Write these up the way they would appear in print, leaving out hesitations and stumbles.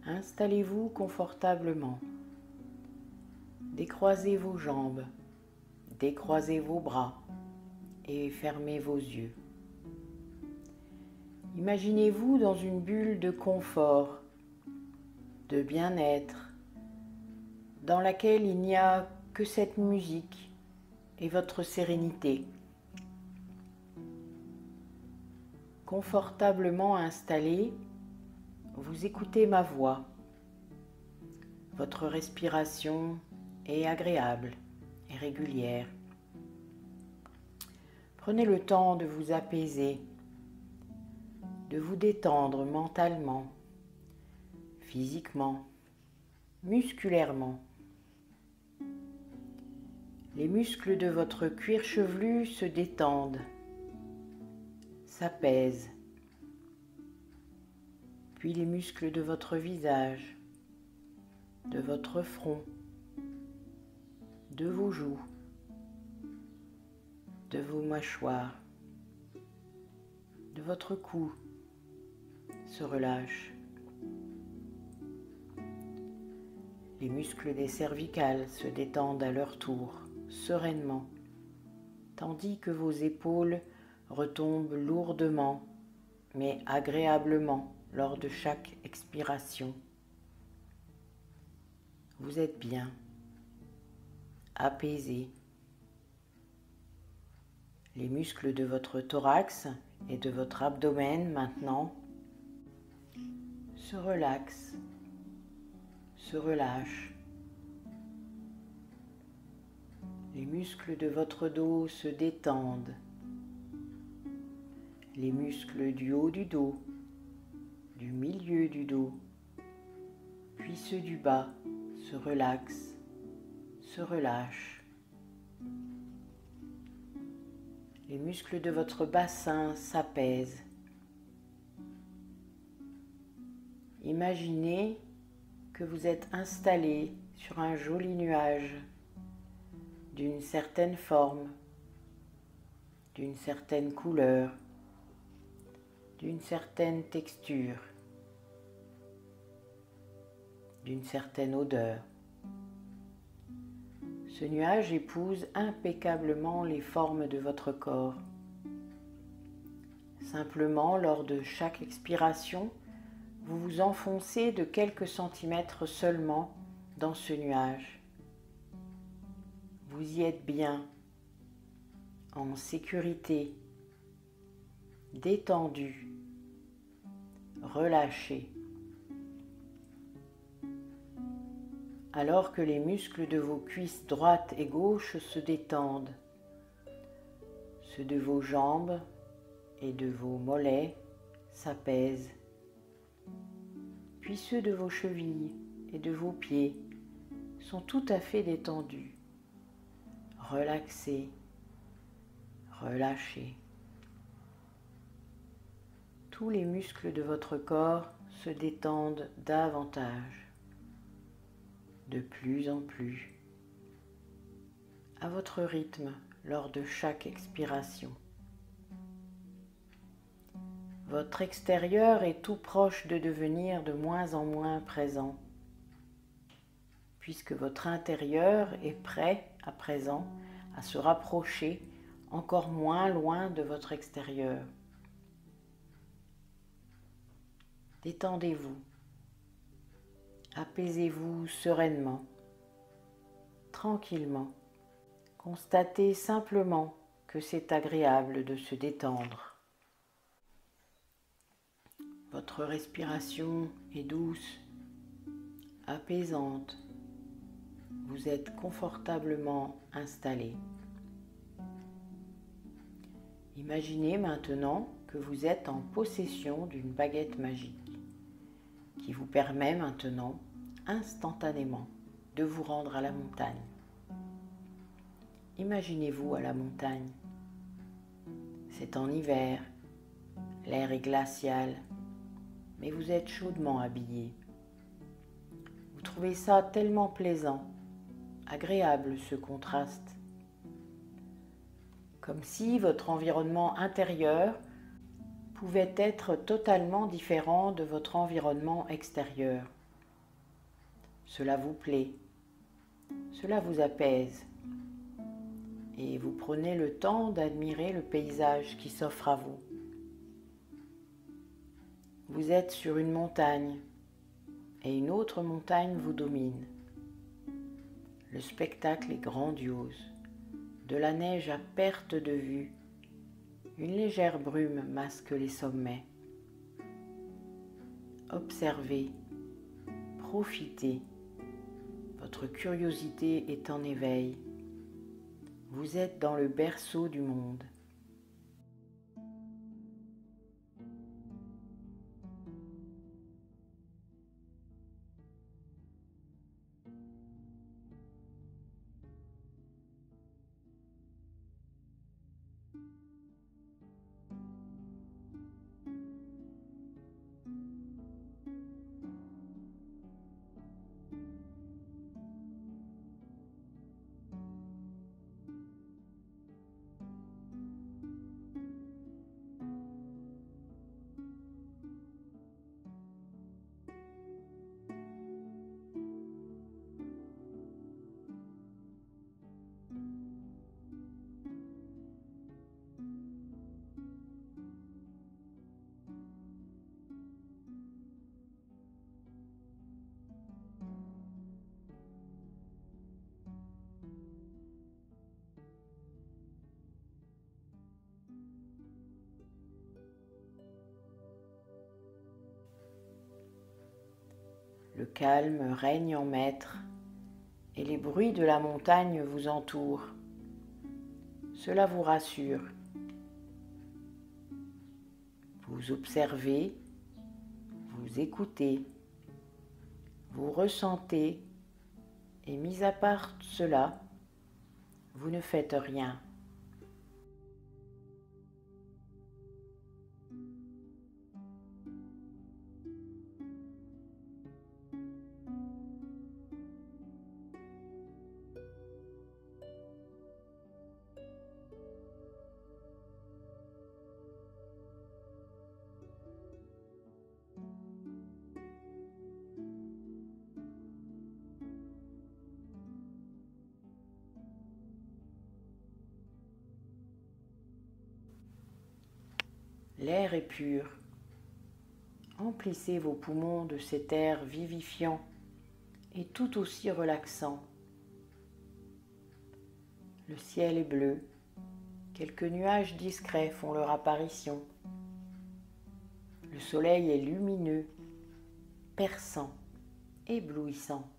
Installez-vous confortablement. Décroisez vos jambes, décroisez vos bras et fermez vos yeux. Imaginez-vous dans une bulle de confort, de bien-être, dans laquelle il n'y a que cette musique et votre sérénité. Confortablement installé, vous écoutez ma voix. Votre respiration est agréable et régulière. Prenez le temps de vous apaiser, de vous détendre mentalement, physiquement, musculairement. Les muscles de votre cuir chevelu se détendent, s'apaisent. Puis les muscles de votre visage, de votre front, de vos joues, de vos mâchoires, de votre cou se relâchent. Les muscles des cervicales se détendent à leur tour, sereinement, tandis que vos épaules retombent lourdement, mais agréablement lors de chaque expiration. Vous êtes bien, apaisé. Les muscles de votre thorax et de votre abdomen maintenant se relaxent, se relâchent. Les muscles de votre dos se détendent. Les muscles du haut du dos, du milieu du dos, puis ceux du bas se relaxent, se relâchent. Les muscles de votre bassin s'apaisent. Imaginez que vous êtes installé sur un joli nuage d'une certaine forme, d'une certaine couleur, d'une certaine texture, d'une certaine odeur. Ce nuage épouse impeccablement les formes de votre corps. Simplement, lors de chaque expiration, vous vous enfoncez de quelques centimètres seulement dans ce nuage. Vous y êtes bien, en sécurité, détendu, relâché. Alors que les muscles de vos cuisses droites et gauches se détendent, ceux de vos jambes et de vos mollets s'apaisent, puis ceux de vos chevilles et de vos pieds sont tout à fait détendus, relaxés, relâchés. Tous les muscles de votre corps se détendent davantage, de plus en plus, à votre rythme lors de chaque expiration. Votre extérieur est tout proche de devenir de moins en moins présent, puisque votre intérieur est prêt à présent à se rapprocher encore moins loin de votre extérieur. Détendez-vous, apaisez-vous sereinement, tranquillement. Constatez simplement que c'est agréable de se détendre. Votre respiration est douce, apaisante. Vous êtes confortablement installé. Imaginez maintenant que vous êtes en possession d'une baguette magique qui vous permet maintenant, instantanément, de vous rendre à la montagne. Imaginez-vous à la montagne. C'est en hiver, l'air est glacial, mais vous êtes chaudement habillé. Vous trouvez ça tellement plaisant, agréable ce contraste. Comme si votre environnement intérieur pouvait être totalement différent de votre environnement extérieur. Cela vous plaît, cela vous apaise et vous prenez le temps d'admirer le paysage qui s'offre à vous. Vous êtes sur une montagne et une autre montagne vous domine. Le spectacle est grandiose. De la neige à perte de vue, une légère brume masque les sommets. Observez, profitez. Votre curiosité est en éveil. Vous êtes dans le berceau du monde. Le calme règne en maître et les bruits de la montagne vous entourent. Cela vous rassure. Vous observez, vous écoutez, vous ressentez et mis à part cela, vous ne faites rien. L'air est pur. Emplissez vos poumons de cet air vivifiant et tout aussi relaxant. Le ciel est bleu. Quelques nuages discrets font leur apparition. Le soleil est lumineux, perçant, éblouissant.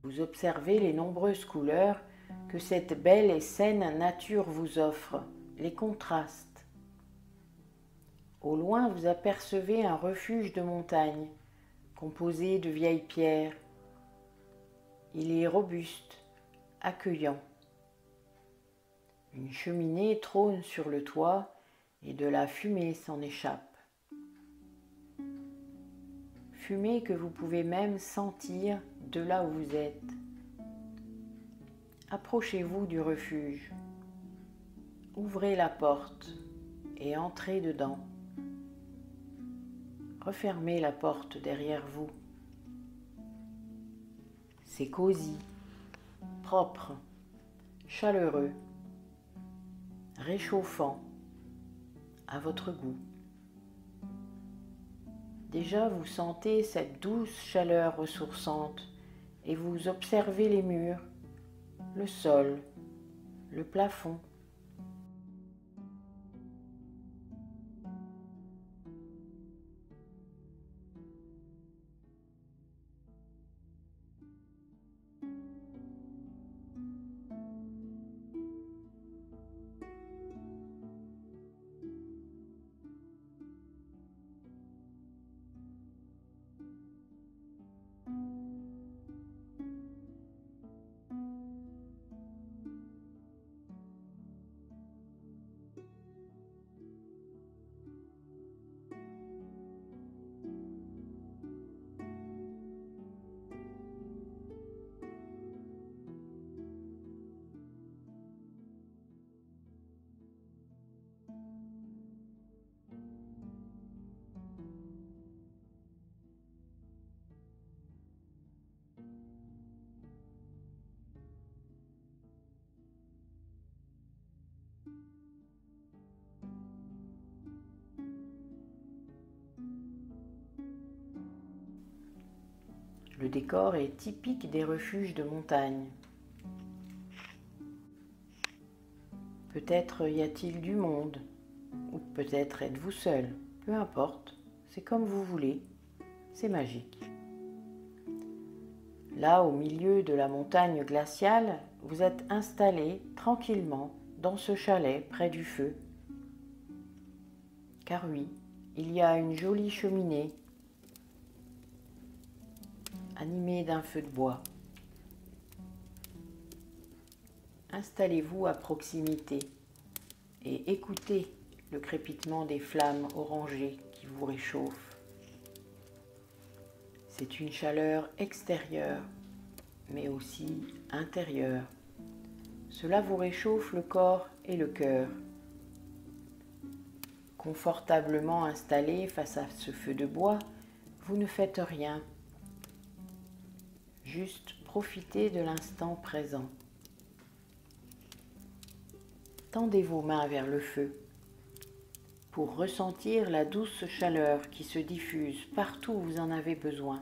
Vous observez les nombreuses couleurs que cette belle et saine nature vous offre, les contrastes. Au loin, vous apercevez un refuge de montagne, composé de vieilles pierres. Il est robuste, accueillant. Une cheminée trône sur le toit et de la fumée s'en échappe. Fumée que vous pouvez même sentir de là où vous êtes. Approchez-vous du refuge. Ouvrez la porte et entrez dedans. Refermez la porte derrière vous. C'est cosy, propre, chaleureux, réchauffant, à votre goût. Déjà vous sentez cette douce chaleur ressourçante et vous observez les murs, le sol, le plafond. Le décor est typique des refuges de montagne. Peut-être y a-t-il du monde, ou peut-être êtes-vous seul. Peu importe, c'est comme vous voulez, c'est magique. Là, au milieu de la montagne glaciale, vous êtes installé tranquillement dans ce chalet près du feu. Car oui, il y a une jolie cheminée animée d'un feu de bois. Installez-vous à proximité et écoutez le crépitement des flammes orangées qui vous réchauffent. C'est une chaleur extérieure, mais aussi intérieure. Cela vous réchauffe le corps et le cœur. Confortablement installé face à ce feu de bois, vous ne faites rien. Juste profitez de l'instant présent. Tendez vos mains vers le feu pour ressentir la douce chaleur qui se diffuse partout où vous en avez besoin.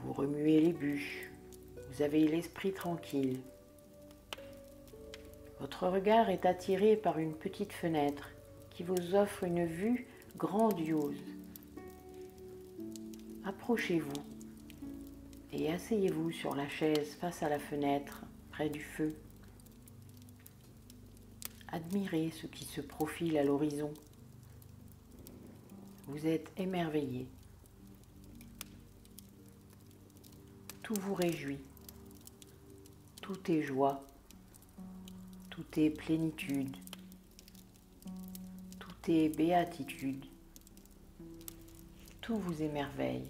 Vous remuez les bûches, vous avez l'esprit tranquille. Votre regard est attiré par une petite fenêtre qui vous offre une vue grandiose. Approchez-vous et asseyez-vous sur la chaise face à la fenêtre, près du feu. Admirez ce qui se profile à l'horizon. Vous êtes émerveillé. Tout vous réjouit. Tout est joie. Tout est plénitude. Tout est béatitude. Tout vous émerveille.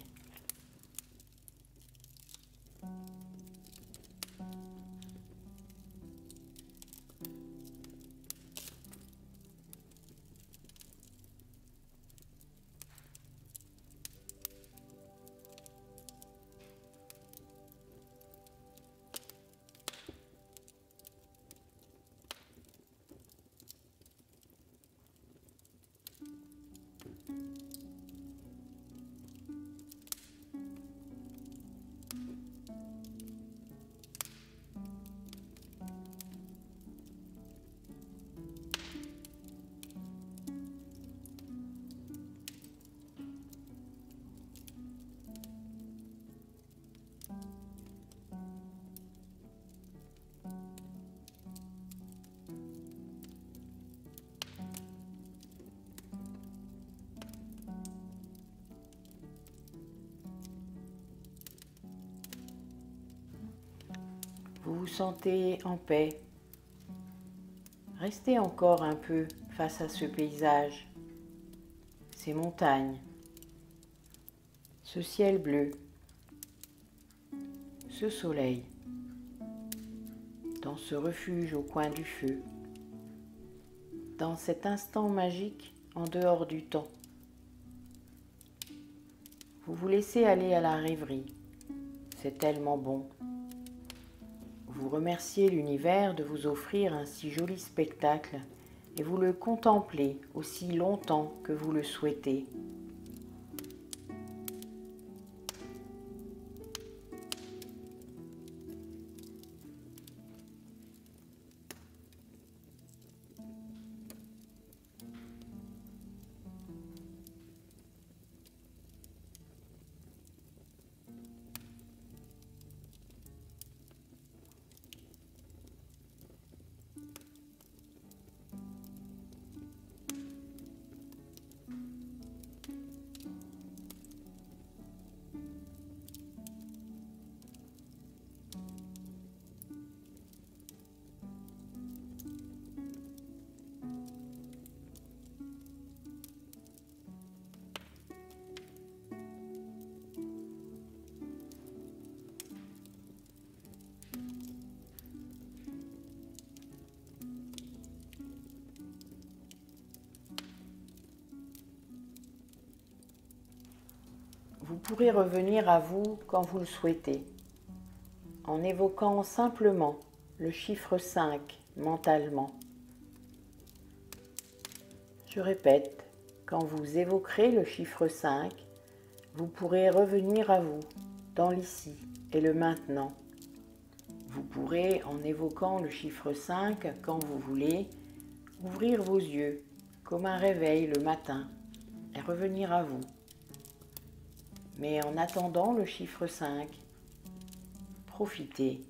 Vous vous sentez en paix. Restez encore un peu face à ce paysage, ces montagnes, ce ciel bleu, ce soleil, dans ce refuge au coin du feu, dans cet instant magique en dehors du temps. Vous vous laissez aller à la rêverie, c'est tellement bon. Vous remerciez l'univers de vous offrir un si joli spectacle et vous le contemplez aussi longtemps que vous le souhaitez. Vous pourrez revenir à vous quand vous le souhaitez, en évoquant simplement le chiffre 5 mentalement. Je répète, Quand vous évoquerez le chiffre 5, vous pourrez revenir à vous, dans l'ici et le maintenant. Vous pourrez, en évoquant le chiffre 5 quand vous voulez, ouvrir vos yeux comme un réveil le matin et revenir à vous. Mais en attendant le chiffre 5, profitez